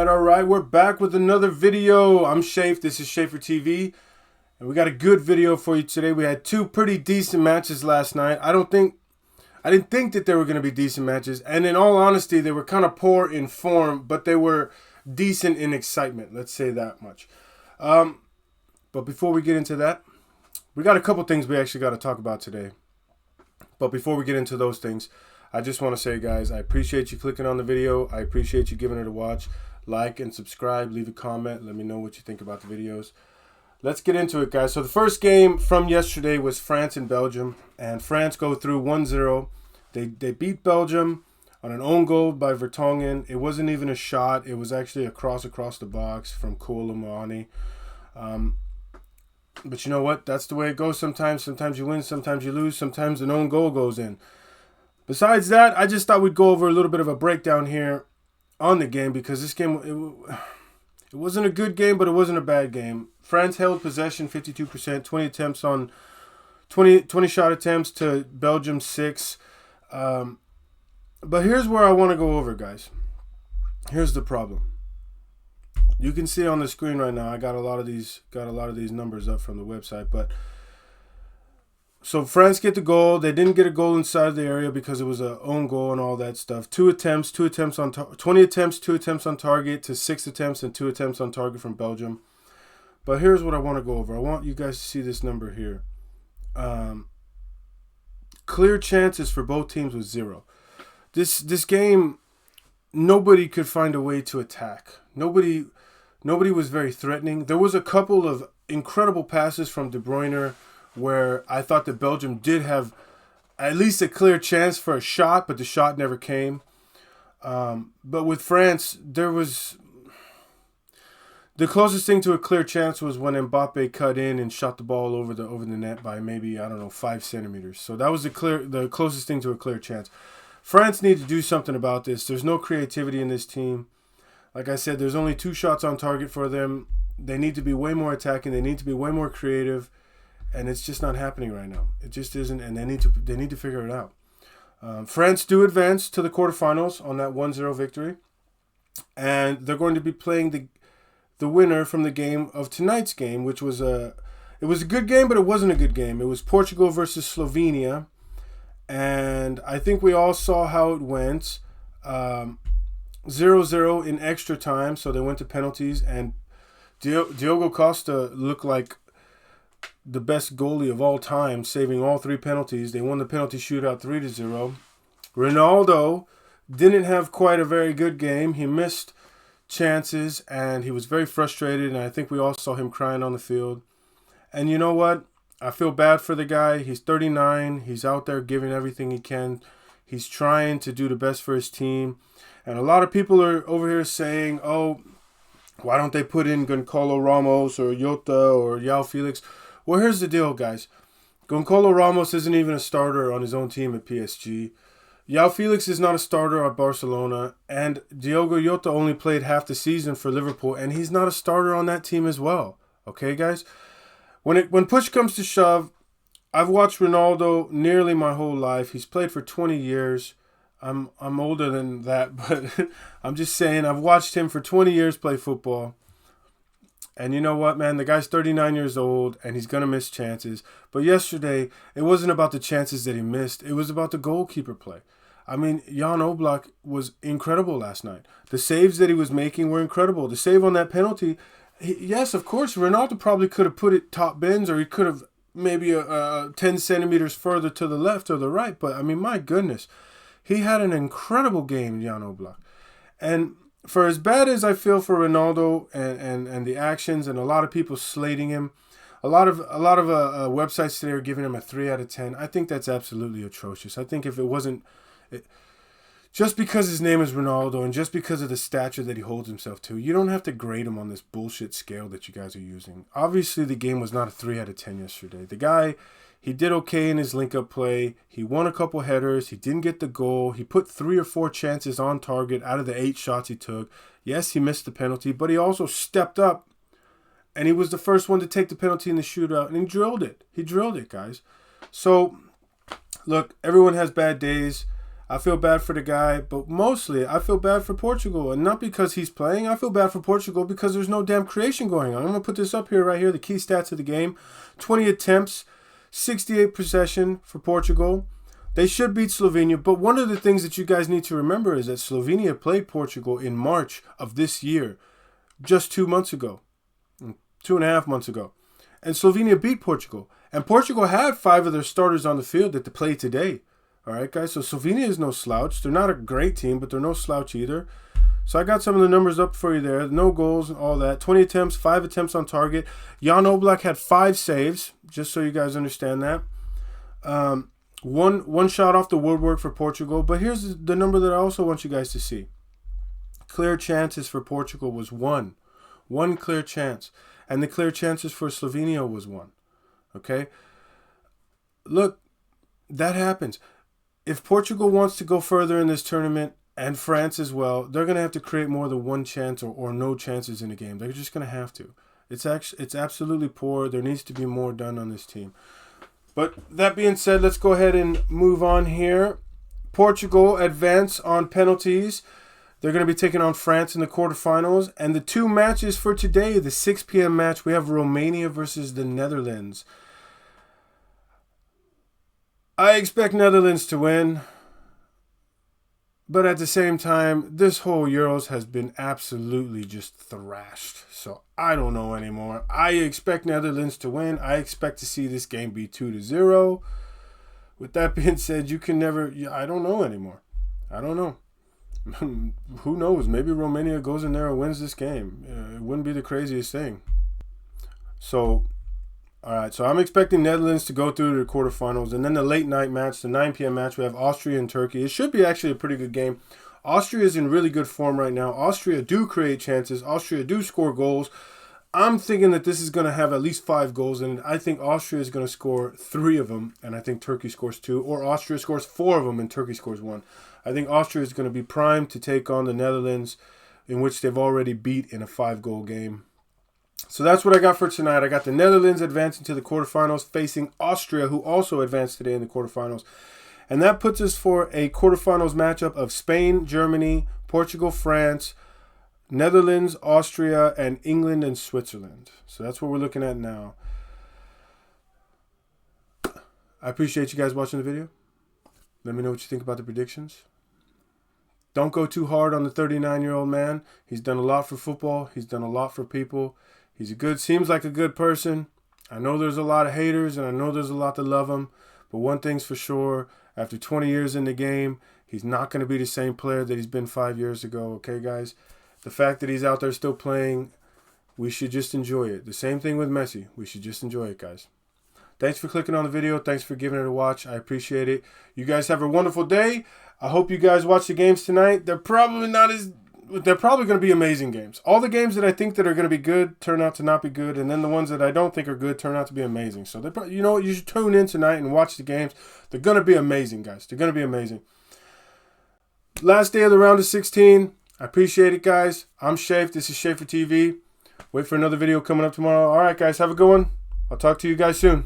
All right. We're back with another video. I'm Shafe. This is Schaefer TV. And we got a good video for you today. We had two pretty decent matches last night. I didn't think that they were going to be decent matches. And in all honesty, they were kind of poor in form, but they were decent in excitement. Let's say that much. But before we get into that, we got a couple things we actually got to talk about today. But before we get into those things, I just want to say, guys, I appreciate you clicking on the video. I appreciate you giving it a watch. Like and subscribe. Leave a comment. Let me know what you think about the videos. Let's get into it, guys. So the first game from yesterday was France and Belgium. And France go through 1-0. They beat Belgium on an own goal by Vertonghen. It wasn't even a shot. It was actually a cross across the box from Koulibaly. But you know what? That's the way it goes sometimes. Sometimes you win, sometimes you lose, sometimes an own goal goes in. Besides that, I just thought we'd go over a little bit of a breakdown here on the game because this game, it wasn't a good game, but it wasn't a bad game. France held possession 52%, 20 shot attempts to Belgium 6. But here's where I want to go over, guys. Here's the problem. You can see on the screen right now. I got a lot of these numbers up from the website, but so France get the goal. They didn't get a goal inside the area because it was an own goal and all that stuff. 20 attempts, 2 attempts on target to 6 attempts and 2 attempts on target from Belgium. But here's what I want to go over. I want you guys to see this number here. Clear chances for both teams was 0. This game, nobody could find a way to attack. Nobody was very threatening. There was a couple of incredible passes from De Bruyne where I thought that Belgium did have at least a clear chance for a shot, but the shot never came. But with France, there was the closest thing to a clear chance was when Mbappe cut in and shot the ball over the net by maybe, 5 centimeters. So that was the closest thing to a clear chance. France need to do something about this. There's no creativity in this team. Like I said, there's only 2 shots on target for them. They need to be way more attacking. They need to be way more creative. And it's just not happening right now. It just isn't, and they need to figure it out. France do advance to the quarterfinals on that 1-0 victory. And they're going to be playing the winner from the game of tonight's game, which was it was a good game, but it wasn't a good game. It was Portugal versus Slovenia. And I think we all saw how it went. 0-0 in extra time, so they went to penalties, and Diogo Costa looked like the best goalie of all time, saving all 3 penalties. They won the penalty shootout 3-0. Ronaldo didn't have quite a very good game. He missed chances, and he was very frustrated, and I think we all saw him crying on the field. And you know what? I feel bad for the guy. He's 39. He's out there giving everything he can. He's trying to do the best for his team. And a lot of people are over here saying, oh, why don't they put in Goncalo Ramos or Jota or João Felix? Well, here's the deal, guys. Goncalo Ramos isn't even a starter on his own team at PSG. João Felix is not a starter at Barcelona. And Diogo Jota only played half the season for Liverpool, and he's not a starter on that team as well. Okay, guys? When push comes to shove, I've watched Ronaldo nearly my whole life. He's played for 20 years. I'm older than that, but I'm just saying I've watched him for 20 years play football. And you know what, man? The guy's 39 years old, and he's going to miss chances. But yesterday, it wasn't about the chances that he missed. It was about the goalkeeper play. I mean, Jan Oblak was incredible last night. The saves that he was making were incredible. The save on that penalty, yes, of course, Ronaldo probably could have put it top bins, or he could have maybe 10 centimeters further to the left or the right. But, I mean, my goodness. He had an incredible game, Jan Oblak. And for as bad as I feel for Ronaldo and the actions and a lot of people slating him, a lot of websites today are giving him a 3 out of 10. I think that's absolutely atrocious. I think if it wasn't... just because his name is Ronaldo and just because of the stature that he holds himself to, you don't have to grade him on this bullshit scale that you guys are using. Obviously, the game was not a 3 out of 10 yesterday. The guy... He did okay in his link-up play. He won a couple headers. He didn't get the goal. He put 3 or 4 chances on target out of the 8 shots he took. Yes, he missed the penalty, but he also stepped up, and he was the first one to take the penalty in the shootout, and he drilled it. He drilled it, guys. So Look, everyone has bad days. I feel bad for the guy, but mostly I feel bad for Portugal. And not because he's playing. I feel bad for Portugal because there's no damn creation going on. I'm going to put this up here right here, the key stats of the game. 20 attempts, 68 possession for Portugal. They should beat Slovenia, but one of the things that you guys need to remember is that Slovenia played Portugal in March of this year, just 2 months ago, 2.5 months ago. And Slovenia beat Portugal. And Portugal had 5 of their starters on the field that they play today. All right, guys? So Slovenia is no slouch. They're not a great team, but they're no slouch either. So I got some of the numbers up for you there. No goals and all that. 20 attempts, 5 attempts on target. Jan Oblak had 5 saves, just so you guys understand that. One shot off the woodwork for Portugal. But here's the number that I also want you guys to see. Clear chances for Portugal was 1. 1 clear chance. And the clear chances for Slovenia was 1. Okay? Look, that happens. If Portugal wants to go further in this tournament, and France as well, they're going to have to create more than 1 chance or no chances in a game. They're just going to have to. It's absolutely poor. There needs to be more done on this team. But that being said, let's go ahead and move on here. Portugal advance on penalties. They're going to be taking on France in the quarterfinals. And the 2 matches for today, the 6 p.m. match, we have Romania versus the Netherlands. I expect Netherlands to win. But at the same time, this whole Euros has been absolutely just thrashed. So I don't know anymore. I expect Netherlands to win. I expect to see this game be 2-0. With that being said, you can never... I don't know anymore. I don't know. Who knows? Maybe Romania goes in there and wins this game. It wouldn't be the craziest thing. So... All right, so I'm expecting Netherlands to go through to the quarterfinals. And then the late night match, the 9 p.m. match, we have Austria and Turkey. It should be actually a pretty good game. Austria is in really good form right now. Austria do create chances. Austria do score goals. I'm thinking that this is going to have at least 5 goals in it. I think Austria is going to score 3 of them, and I think Turkey scores 2. Or Austria scores 4 of them, and Turkey scores 1. I think Austria is going to be primed to take on the Netherlands, in which they've already beat in a 5-goal game. So that's what I got for tonight. I got the Netherlands advancing to the quarterfinals, facing Austria, who also advanced today in the quarterfinals. And that puts us for a quarterfinals matchup of Spain, Germany, Portugal, France, Netherlands, Austria, and England and Switzerland. So that's what we're looking at now. I appreciate you guys watching the video. Let me know what you think about the predictions. Don't go too hard on the 39-year-old man. He's done a lot for football. He's done a lot for people. Seems like a good person. I know there's a lot of haters, and I know there's a lot that love him. But one thing's for sure, after 20 years in the game, he's not going to be the same player that he's been 5 years ago, okay, guys? The fact that he's out there still playing, we should just enjoy it. The same thing with Messi. We should just enjoy it, guys. Thanks for clicking on the video. Thanks for giving it a watch. I appreciate it. You guys have a wonderful day. I hope you guys watch the games tonight. They're probably going to be amazing games. All the games that I think that are going to be good turn out to not be good, and then the ones that I don't think are good turn out to be amazing. So, you know what? You should tune in tonight and watch the games. They're going to be amazing, guys. They're going to be amazing. Last day of the round of 16. I appreciate it, guys. I'm Shafe. This is Schaefer TV. Wait for another video coming up tomorrow. All right, guys. Have a good one. I'll talk to you guys soon.